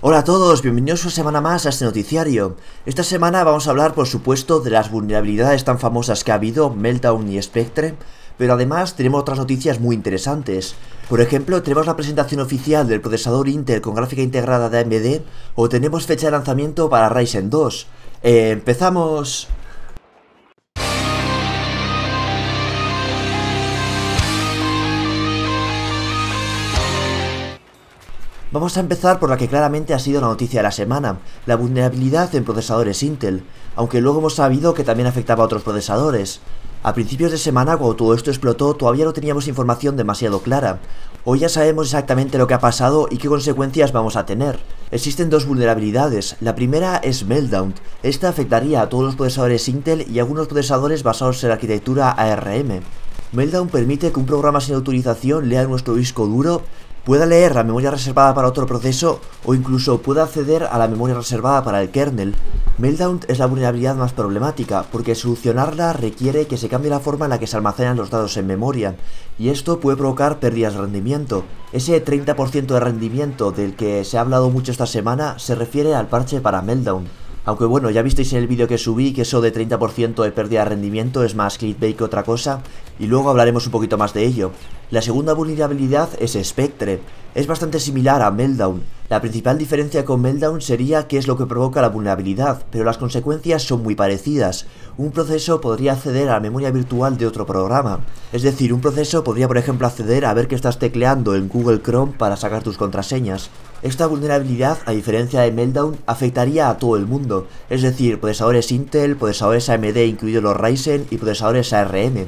Hola a todos, bienvenidos una semana más a este noticiario. Esta semana vamos a hablar, por supuesto, de las vulnerabilidades tan famosas que ha habido, Meltdown y Spectre, pero además tenemos otras noticias muy interesantes. Por ejemplo, tenemos la presentación oficial del procesador Intel con gráfica integrada de AMD, o tenemos fecha de lanzamiento para Ryzen 2. ¡Empezamos! Vamos a empezar por la que claramente ha sido la noticia de la semana, la vulnerabilidad en procesadores Intel, aunque luego hemos sabido que también afectaba a otros procesadores. A principios de semana, cuando todo esto explotó, todavía no teníamos información demasiado clara. Hoy ya sabemos exactamente lo que ha pasado y qué consecuencias vamos a tener. Existen dos vulnerabilidades. La primera es Meltdown. Esta afectaría a todos los procesadores Intel y a algunos procesadores basados en la arquitectura ARM. Meltdown permite que un programa sin autorización lea nuestro disco duro, pueda leer la memoria reservada para otro proceso o incluso pueda acceder a la memoria reservada para el kernel. Meltdown es la vulnerabilidad más problemática porque solucionarla requiere que se cambie la forma en la que se almacenan los datos en memoria y esto puede provocar pérdidas de rendimiento. Ese 30% de rendimiento del que se ha hablado mucho esta semana se refiere al parche para Meltdown. Aunque bueno, ya visteis en el vídeo que subí que eso de 30% de pérdida de rendimiento es más clickbait que otra cosa, y luego hablaremos un poquito más de ello. La segunda vulnerabilidad es Spectre. Es bastante similar a Meltdown. La principal diferencia con Meltdown sería qué es lo que provoca la vulnerabilidad, pero las consecuencias son muy parecidas. Un proceso podría acceder a la memoria virtual de otro programa. Es decir, un proceso podría por ejemplo acceder a ver que estás tecleando en Google Chrome para sacar tus contraseñas. Esta vulnerabilidad, a diferencia de Meltdown, afectaría a todo el mundo, es decir, procesadores Intel, procesadores AMD incluidos los Ryzen y procesadores ARM.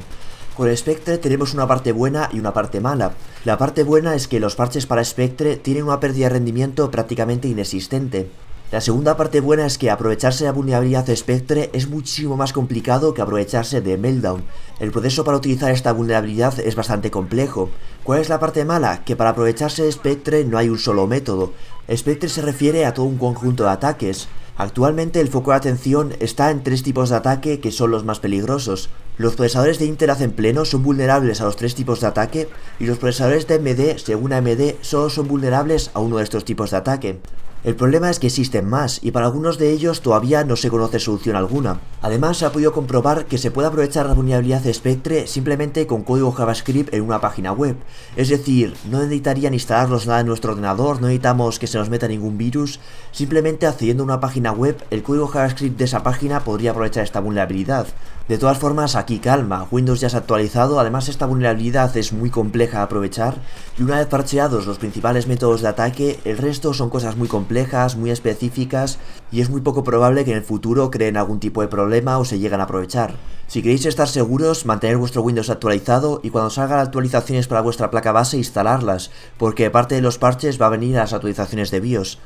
Con Spectre tenemos una parte buena y una parte mala. La parte buena es que los parches para Spectre tienen una pérdida de rendimiento prácticamente inexistente. La segunda parte buena es que aprovecharse de la vulnerabilidad de Spectre es muchísimo más complicado que aprovecharse de Meltdown. El proceso para utilizar esta vulnerabilidad es bastante complejo. ¿Cuál es la parte mala? Que para aprovecharse de Spectre no hay un solo método. Spectre se refiere a todo un conjunto de ataques. Actualmente el foco de atención está en tres tipos de ataque que son los más peligrosos. Los procesadores de Intel hacen pleno son vulnerables a los tres tipos de ataque y los procesadores de AMD, según AMD, solo son vulnerables a uno de estos tipos de ataque. El problema es que existen más, y para algunos de ellos todavía no se conoce solución alguna. Además, se ha podido comprobar que se puede aprovechar la vulnerabilidad de Spectre simplemente con código JavaScript en una página web. Es decir, no necesitarían instalarlos nada en nuestro ordenador, no necesitamos que se nos meta ningún virus. Simplemente accediendo a una página web, el código JavaScript de esa página podría aprovechar esta vulnerabilidad. De todas formas, aquí calma, Windows ya se ha actualizado, además esta vulnerabilidad es muy compleja de aprovechar y una vez parcheados los principales métodos de ataque, el resto son cosas muy complejas, muy específicas y es muy poco probable que en el futuro creen algún tipo de problema o se lleguen a aprovechar. Si queréis estar seguros, mantener vuestro Windows actualizado y cuando salgan actualizaciones para vuestra placa base instalarlas, porque parte de los parches va a venir a las actualizaciones de BIOS.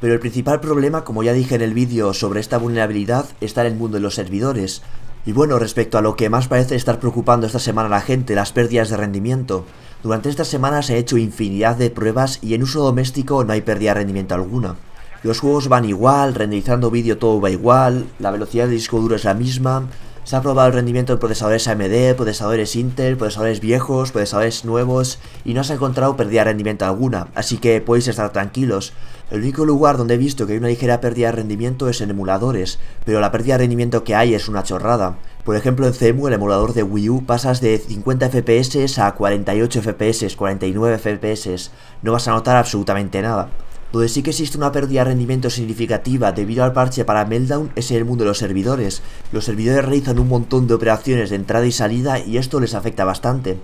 Pero el principal problema, como ya dije en el vídeo sobre esta vulnerabilidad, está en el mundo de los servidores. Y bueno, respecto a lo que más parece estar preocupando esta semana a la gente, las pérdidas de rendimiento. Durante esta semana se ha hecho infinidad de pruebas y en uso doméstico no hay pérdida de rendimiento alguna. Los juegos van igual, renderizando vídeo todo va igual, la velocidad del disco duro es la misma. Se ha probado el rendimiento de procesadores AMD, procesadores Intel, procesadores viejos, procesadores nuevos y no se ha encontrado pérdida de rendimiento alguna, así que podéis estar tranquilos. El único lugar donde he visto que hay una ligera pérdida de rendimiento es en emuladores, pero la pérdida de rendimiento que hay es una chorrada. Por ejemplo en CEMU, el emulador de Wii U, pasas de 50 FPS a 48 FPS, 49 FPS, no vas a notar absolutamente nada. Donde sí que existe una pérdida de rendimiento significativa debido al parche para Meltdown es en el mundo de los servidores. Los servidores realizan un montón de operaciones de entrada y salida y esto les afecta bastante.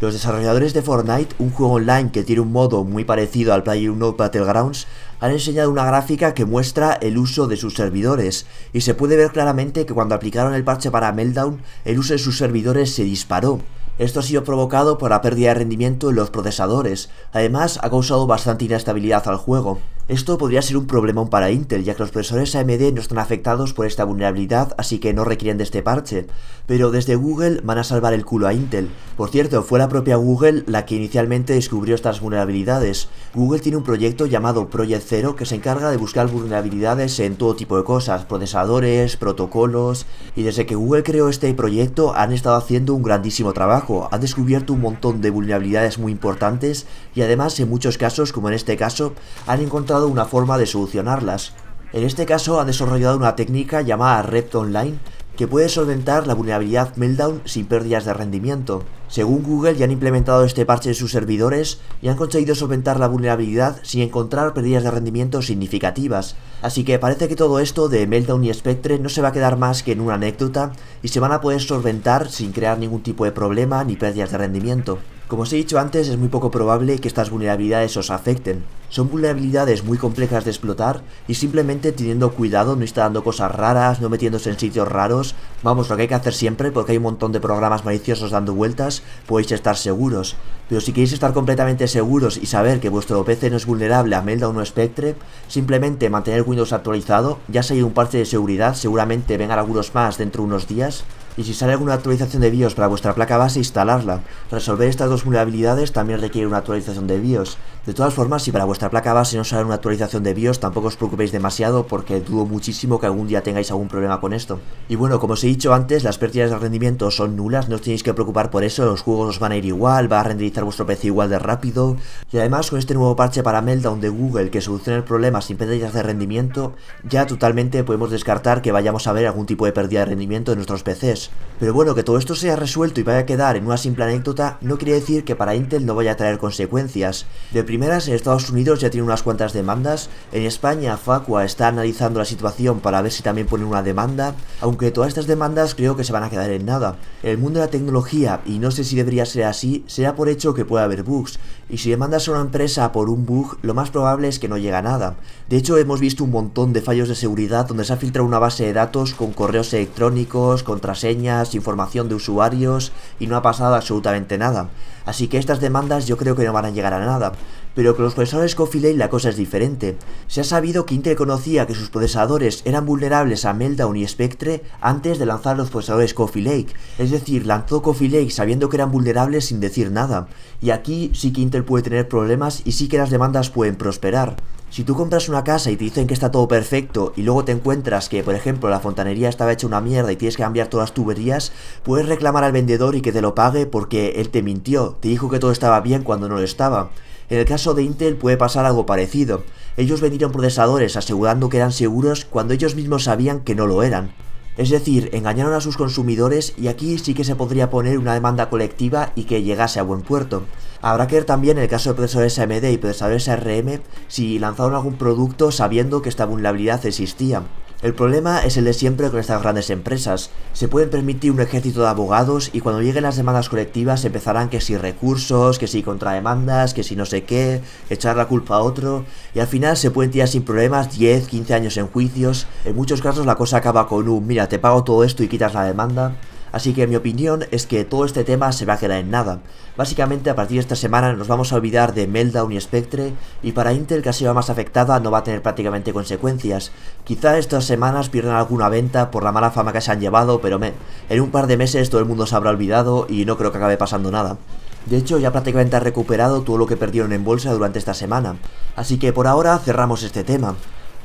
Los desarrolladores de Fortnite, un juego online que tiene un modo muy parecido al PlayerUnknown's Battlegrounds, han enseñado una gráfica que muestra el uso de sus servidores y se puede ver claramente que cuando aplicaron el parche para Meltdown, el uso de sus servidores se disparó. Esto ha sido provocado por la pérdida de rendimiento en los procesadores, además ha causado bastante inestabilidad al juego. Esto podría ser un problemón para Intel, ya que los procesadores AMD no están afectados por esta vulnerabilidad, así que no requieren de este parche. Pero desde Google van a salvar el culo a Intel. Por cierto, fue la propia Google la que inicialmente descubrió estas vulnerabilidades. Google tiene un proyecto llamado Project Zero que se encarga de buscar vulnerabilidades en todo tipo de cosas, procesadores, protocolos, y desde que Google creó este proyecto han estado haciendo un grandísimo trabajo. Han descubierto un montón de vulnerabilidades muy importantes y además en muchos casos, como en este caso, han encontrado encontrado una forma de solucionarlas. En este caso han desarrollado una técnica llamada Rept Online que puede solventar la vulnerabilidad Meltdown sin pérdidas de rendimiento. Según Google, ya han implementado este parche en sus servidores y han conseguido solventar la vulnerabilidad sin encontrar pérdidas de rendimiento significativas. Así que parece que todo esto de Meltdown y Spectre no se va a quedar más que en una anécdota y se van a poder solventar sin crear ningún tipo de problema ni pérdidas de rendimiento. Como os he dicho antes, es muy poco probable que estas vulnerabilidades os afecten. Son vulnerabilidades muy complejas de explotar y simplemente teniendo cuidado, no instalando cosas raras, no metiéndose en sitios raros. Vamos, lo que hay que hacer siempre, porque hay un montón de programas maliciosos dando vueltas, podéis estar seguros. Pero si queréis estar completamente seguros y saber que vuestro PC no es vulnerable a Meltdown o Spectre, simplemente mantener Windows actualizado, ya si hay un parche de seguridad, seguramente vengan algunos más dentro de unos días. Y si sale alguna actualización de BIOS para vuestra placa base, instalarla. Resolver estas dos vulnerabilidades también requiere una actualización de BIOS. De todas formas, si para vuestra placa base no sale una actualización de BIOS, tampoco os preocupéis demasiado porque dudo muchísimo que algún día tengáis algún problema con esto. Y bueno, como os he dicho antes, las pérdidas de rendimiento son nulas, no os tenéis que preocupar por eso, los juegos os van a ir igual, va a renderizar vuestro PC igual de rápido. Y además con este nuevo parche para Meltdown de Google que soluciona el problema sin pérdidas de rendimiento, ya totalmente podemos descartar que vayamos a ver algún tipo de pérdida de rendimiento en nuestros PCs. Pero bueno, que todo esto sea resuelto y vaya a quedar en una simple anécdota no quiere decir que para Intel no vaya a traer consecuencias. De primeras, en Estados Unidos ya tiene unas cuantas demandas, en España Facua está analizando la situación para ver si también pone una demanda, aunque todas estas demandas creo que se van a quedar en nada. En el mundo de la tecnología, y no sé si debería ser así, se da por hecho que puede haber bugs, y si demandas a una empresa por un bug, lo más probable es que no llegue a nada. De hecho, hemos visto un montón de fallos de seguridad donde se ha filtrado una base de datos con correos electrónicos, contraseñas, información de usuarios y no ha pasado absolutamente nada. Así que estas demandas yo creo que no van a llegar a nada. Pero con los procesadores Coffee Lake la cosa es diferente. Se ha sabido que Intel conocía que sus procesadores eran vulnerables a Meltdown y Spectre antes de lanzar los procesadores Coffee Lake. Es decir, lanzó Coffee Lake sabiendo que eran vulnerables sin decir nada. Y aquí sí que Intel puede tener problemas y sí que las demandas pueden prosperar. Si tú compras una casa y te dicen que está todo perfecto y luego te encuentras que, por ejemplo, la fontanería estaba hecha una mierda y tienes que cambiar todas las tuberías, puedes reclamar al vendedor y que te lo pague porque él te mintió, te dijo que todo estaba bien cuando no lo estaba. En el caso de Intel puede pasar algo parecido. Ellos vendieron procesadores asegurando que eran seguros cuando ellos mismos sabían que no lo eran. Es decir, engañaron a sus consumidores y aquí sí que se podría poner una demanda colectiva y que llegase a buen puerto. Habrá que ver también en el caso de procesadores AMD y procesadores ARM si lanzaron algún producto sabiendo que esta vulnerabilidad existía. El problema es el de siempre con estas grandes empresas. Se pueden permitir un ejército de abogados y cuando lleguen las demandas colectivas empezarán que si recursos, que si contrademandas, que si no sé qué, echar la culpa a otro y al final se pueden tirar sin problemas 10, 15 años en juicios. En muchos casos la cosa acaba con un mira, te pago todo esto y quitas la demanda. Así que mi opinión es que todo este tema se va a quedar en nada. Básicamente a partir de esta semana nos vamos a olvidar de Meltdown y Spectre y para Intel, que ha sido más afectada, no va a tener prácticamente consecuencias. Quizá estas semanas pierdan alguna venta por la mala fama que se han llevado, pero en un par de meses todo el mundo se habrá olvidado y no creo que acabe pasando nada. De hecho, ya prácticamente ha recuperado todo lo que perdieron en bolsa durante esta semana. Así que por ahora cerramos este tema.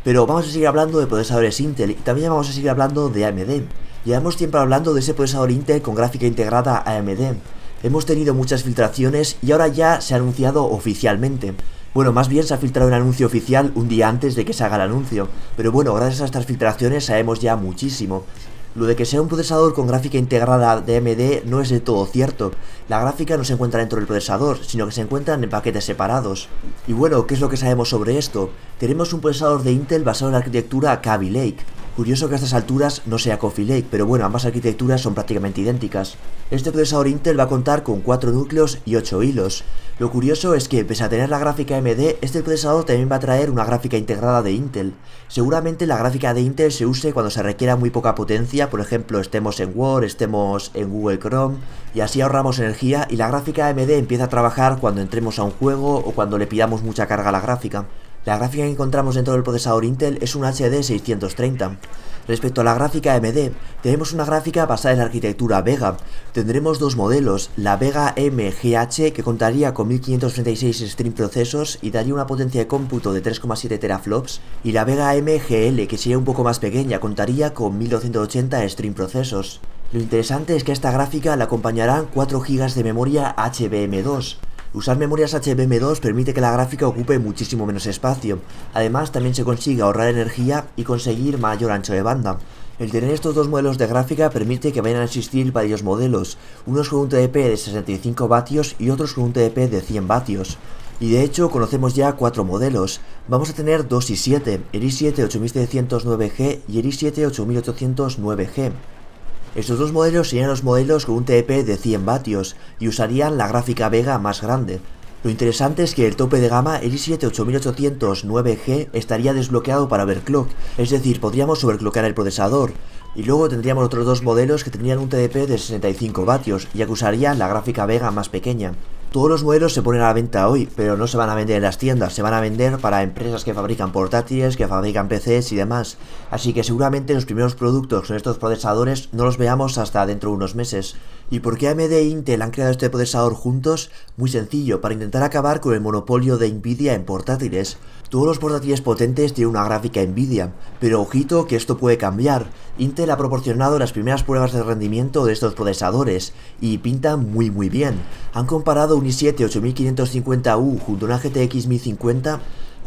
Pero vamos a seguir hablando de procesadores Intel y también vamos a seguir hablando de AMD. Llevamos tiempo hablando de ese procesador Intel con gráfica integrada AMD. Hemos tenido muchas filtraciones y ahora ya se ha anunciado oficialmente. Bueno, más bien se ha filtrado un anuncio oficial un día antes de que se haga el anuncio. Pero bueno, gracias a estas filtraciones sabemos ya muchísimo. Lo de que sea un procesador con gráfica integrada de AMD no es del todo cierto. La gráfica no se encuentra dentro del procesador, sino que se encuentran en paquetes separados. Y bueno, ¿qué es lo que sabemos sobre esto? Tenemos un procesador de Intel basado en la arquitectura Kaby Lake. Curioso que a estas alturas no sea Coffee Lake, pero bueno, ambas arquitecturas son prácticamente idénticas. Este procesador Intel va a contar con 4 núcleos y 8 hilos. Lo curioso es que, pese a tener la gráfica AMD, este procesador también va a traer una gráfica integrada de Intel. Seguramente la gráfica de Intel se use cuando se requiera muy poca potencia, por ejemplo, estemos en Word, estemos en Google Chrome, y así ahorramos energía y la gráfica AMD empieza a trabajar cuando entremos a un juego o cuando le pidamos mucha carga a la gráfica. La gráfica que encontramos dentro del procesador Intel es un HD 630. Respecto a la gráfica AMD, tenemos una gráfica basada en la arquitectura Vega. Tendremos dos modelos, la Vega MGH que contaría con 1536 Stream procesos y daría una potencia de cómputo de 3,7 teraflops, y la Vega MGL que sería un poco más pequeña, contaría con 1280 Stream procesos. Lo interesante es que a esta gráfica le acompañarán 4 GB de memoria HBM2. Usar memorias HBM2 permite que la gráfica ocupe muchísimo menos espacio. Además, también se consigue ahorrar energía y conseguir mayor ancho de banda. El tener estos dos modelos de gráfica permite que vayan a existir varios modelos, unos con un TDP de 65 vatios y otros con un TDP de 100 vatios. Y de hecho conocemos ya 4 modelos. Vamos a tener 2 i7, el i7 8709G y el i7 8809G. Estos dos modelos serían los modelos con un TDP de 100 vatios y usarían la gráfica Vega más grande. Lo interesante es que el tope de gama, el i7 8809G, estaría desbloqueado para overclock, es decir, podríamos overclockar el procesador. Y luego tendríamos otros dos modelos que tendrían un TDP de 65 vatios, ya que usarían la gráfica Vega más pequeña. Todos los modelos se ponen a la venta hoy, pero no se van a vender en las tiendas, se van a vender para empresas que fabrican portátiles, que fabrican PCs y demás. Así que seguramente los primeros productos con estos procesadores no los veamos hasta dentro de unos meses. ¿Y por qué AMD e Intel han creado este procesador juntos? Muy sencillo, para intentar acabar con el monopolio de Nvidia en portátiles. Todos los portátiles potentes tienen una gráfica Nvidia, pero ojito que esto puede cambiar. Intel ha proporcionado las primeras pruebas de rendimiento de estos procesadores y pintan muy bien. Han comparado un i7 8550U junto a una GTX 1050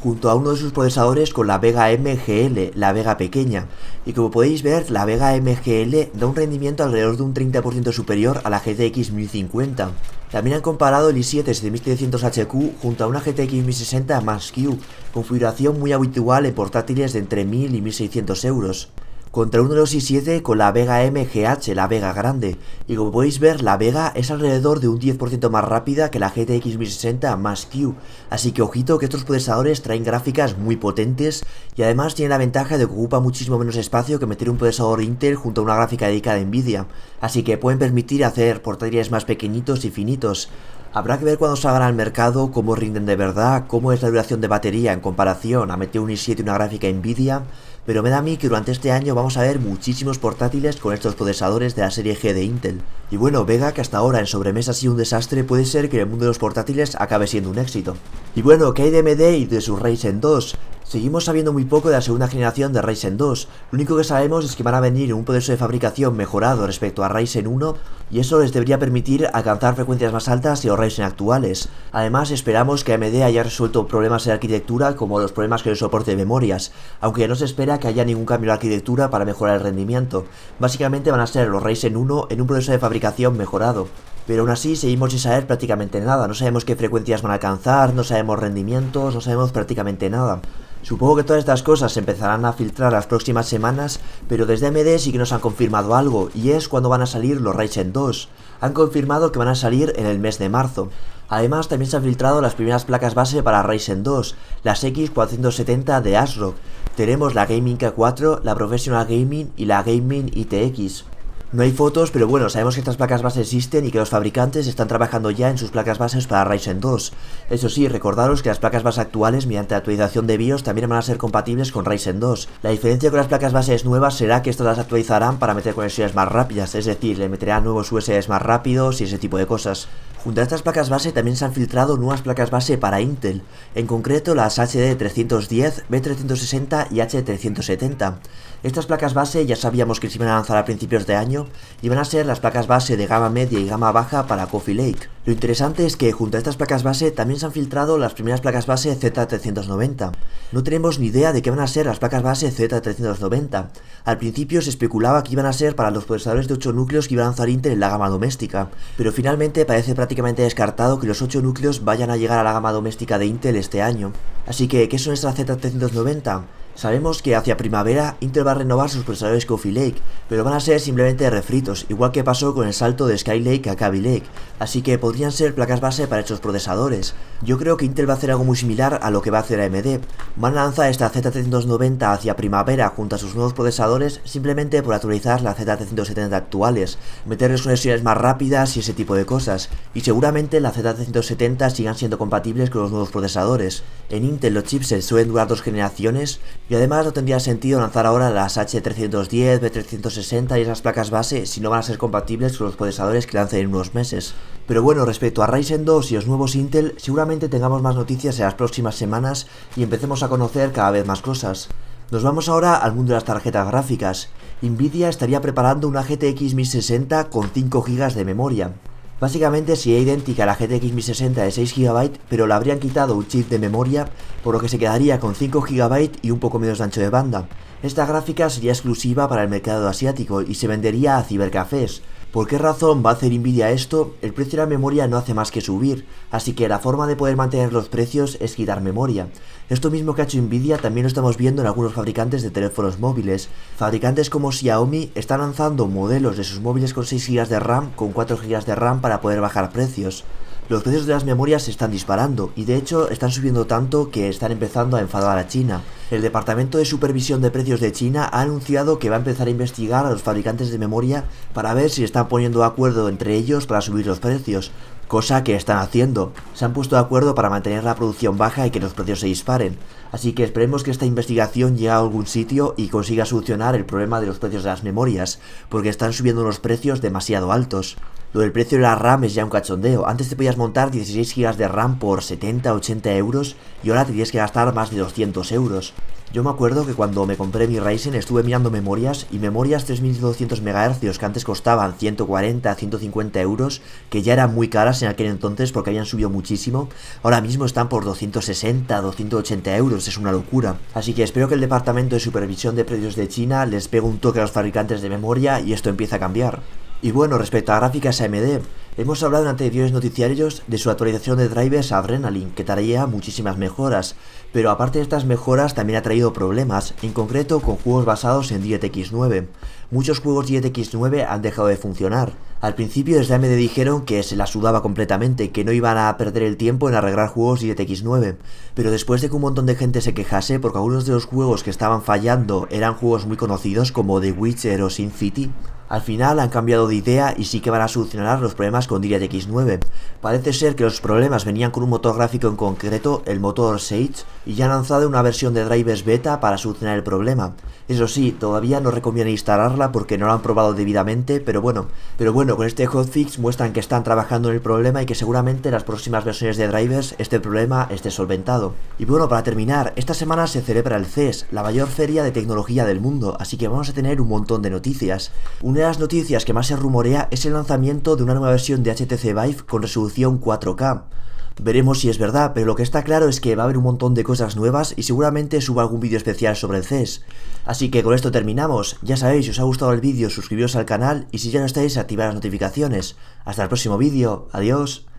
junto a uno de sus procesadores con la Vega MGL, la Vega pequeña, y como podéis ver, la Vega MGL da un rendimiento alrededor de un 30% superior a la GTX 1050. También han comparado el i7 7700HQ junto a una GTX 1060 Max-Q, configuración muy habitual en portátiles de entre 1000 y 1600 euros. Contra uno de los i7 con la Vega MGH, la Vega grande, y como podéis ver la Vega es alrededor de un 10% más rápida que la GTX 1060 Max-Q, así que ojito que estos procesadores traen gráficas muy potentes y además tienen la ventaja de que ocupa muchísimo menos espacio que meter un procesador Intel junto a una gráfica dedicada a Nvidia, así que pueden permitir hacer portátiles más pequeñitos y finitos. Habrá que ver cuando salgan al mercado cómo rinden de verdad, cómo es la duración de batería en comparación a meter un i7 y una gráfica Nvidia, pero me da a mí que durante este año vamos a ver muchísimos portátiles con estos procesadores de la serie G de Intel. Y bueno, Vega, que hasta ahora en sobremesa ha sido un desastre, puede ser que en el mundo de los portátiles acabe siendo un éxito. Y bueno, ¿qué hay de AMD y de su Ryzen 2? Seguimos sabiendo muy poco de la segunda generación de Ryzen 2, lo único que sabemos es que van a venir en un proceso de fabricación mejorado respecto a Ryzen 1 y eso les debería permitir alcanzar frecuencias más altas que los Ryzen actuales. Además esperamos que AMD haya resuelto problemas de arquitectura como los problemas con el soporte de memorias, aunque no se espera que haya ningún cambio de arquitectura para mejorar el rendimiento. Básicamente van a ser los Ryzen 1 en un proceso de fabricación mejorado. Pero aún así seguimos sin saber prácticamente nada, no sabemos qué frecuencias van a alcanzar, no sabemos rendimientos, no sabemos prácticamente nada. Supongo que todas estas cosas se empezarán a filtrar las próximas semanas, pero desde AMD sí que nos han confirmado algo, y es cuando van a salir los Ryzen 2. Han confirmado que van a salir en el mes de marzo. Además también se han filtrado las primeras placas base para Ryzen 2, las X470 de ASRock. Tenemos la Gaming K4, la Professional Gaming y la Gaming ITX. No hay fotos, pero bueno, sabemos que estas placas base existen y que los fabricantes están trabajando ya en sus placas bases para Ryzen 2. Eso sí, recordaros que las placas base actuales, mediante actualización de BIOS, también van a ser compatibles con Ryzen 2. La diferencia con las placas bases nuevas será que estas las actualizarán para meter conexiones más rápidas, es decir, le meterán nuevos USBs más rápidos y ese tipo de cosas. Junto a estas placas base también se han filtrado nuevas placas base para Intel, en concreto las HD310, B360 y H370. Estas placas base ya sabíamos que se iban a lanzar a principios de año y van a ser las placas base de gama media y gama baja para Coffee Lake. Lo interesante es que junto a estas placas base también se han filtrado las primeras placas base Z390. No tenemos ni idea de qué van a ser las placas base Z390. Al principio se especulaba que iban a ser para los procesadores de 8 núcleos que iba a lanzar Intel en la gama doméstica, pero finalmente parece prácticamente descartado que los 8 núcleos vayan a llegar a la gama doméstica de Intel este año. Así que, ¿qué son estas Z390? Sabemos que hacia primavera Intel va a renovar sus procesadores Coffee Lake, pero van a ser simplemente refritos, igual que pasó con el salto de Skylake a Kaby Lake, así que podrían ser placas base para estos procesadores. Yo creo que Intel va a hacer algo muy similar a lo que va a hacer AMD. Van a lanzar esta Z390 hacia primavera junto a sus nuevos procesadores simplemente por actualizar las Z370 actuales, meterles conexiones más rápidas y ese tipo de cosas, y seguramente las Z370 sigan siendo compatibles con los nuevos procesadores. En Intel los chipsets suelen durar 2 generaciones, y además no tendría sentido lanzar ahora las H310, B360 y esas placas base si no van a ser compatibles con los procesadores que lancen en unos meses. Pero bueno, respecto a Ryzen 2 y los nuevos Intel, seguramente tengamos más noticias en las próximas semanas y empecemos a conocer cada vez más cosas. Nos vamos ahora al mundo de las tarjetas gráficas. Nvidia estaría preparando una GTX 1060 con 5 GB de memoria. Básicamente sería idéntica a la GTX 1060 de 6 GB, pero le habrían quitado un chip de memoria, por lo que se quedaría con 5 GB y un poco menos de ancho de banda. Esta gráfica sería exclusiva para el mercado asiático y se vendería a cibercafés. ¿Por qué razón va a hacer Nvidia esto? El precio de la memoria no hace más que subir, así que la forma de poder mantener los precios es quitar memoria. Esto mismo que ha hecho Nvidia también lo estamos viendo en algunos fabricantes de teléfonos móviles. Fabricantes como Xiaomi están lanzando modelos de sus móviles con 6 GB de RAM, con 4 GB de RAM para poder bajar precios. Los precios de las memorias se están disparando y de hecho están subiendo tanto que están empezando a enfadar a China. El Departamento de Supervisión de Precios de China ha anunciado que va a empezar a investigar a los fabricantes de memoria para ver si están poniendo de acuerdo entre ellos para subir los precios, cosa que están haciendo. Se han puesto de acuerdo para mantener la producción baja y que los precios se disparen. Así que esperemos que esta investigación llegue a algún sitio y consiga solucionar el problema de los precios de las memorias, porque están subiendo los precios demasiado altos. Lo del precio de la RAM es ya un cachondeo. Antes te podías montar 16 GB de RAM por 70-80 euros y ahora te tienes que gastar más de 200 euros. Yo me acuerdo que cuando me compré mi Ryzen estuve mirando memorias y memorias 3200 MHz que antes costaban 140-150 euros, que ya eran muy caras en aquel entonces porque habían subido muchísimo, ahora mismo están por 260-280 euros, es una locura. Así que espero que el Departamento de Supervisión de Precios de China les pegue un toque a los fabricantes de memoria y esto empiece a cambiar. Y bueno, respecto a gráficas AMD, hemos hablado en anteriores noticiarios de su actualización de drivers a Adrenalin, que traía muchísimas mejoras, pero aparte de estas mejoras también ha traído problemas, en concreto con juegos basados en DirectX 9. Muchos juegos DirectX 9 han dejado de funcionar. Al principio desde AMD dijeron que se la sudaba completamente, que no iban a perder el tiempo en arreglar juegos DirectX 9, pero después de que un montón de gente se quejase porque algunos de los juegos que estaban fallando eran juegos muy conocidos como The Witcher o Sin City, al final han cambiado de idea y sí que van a solucionar los problemas con DirectX 9. Parece ser que los problemas venían con un motor gráfico en concreto, el motor Sage, y ya han lanzado una versión de drivers beta para solucionar el problema. Eso sí, todavía no recomiendo instalarla porque no lo han probado debidamente, pero bueno, con este hotfix muestran que están trabajando en el problema y que seguramente en las próximas versiones de drivers este problema esté solventado. Y bueno, para terminar, esta semana se celebra el CES, la mayor feria de tecnología del mundo, así que vamos a tener un montón de noticias. Una de las noticias que más se rumorea es el lanzamiento de una nueva versión de HTC Vive con resolución 4K. Veremos si es verdad, pero lo que está claro es que va a haber un montón de cosas nuevas y seguramente suba algún vídeo especial sobre el CES. Así que con esto terminamos. Ya sabéis, si os ha gustado el vídeo, suscribiros al canal y si ya no estáis, activad las notificaciones. Hasta el próximo vídeo. Adiós.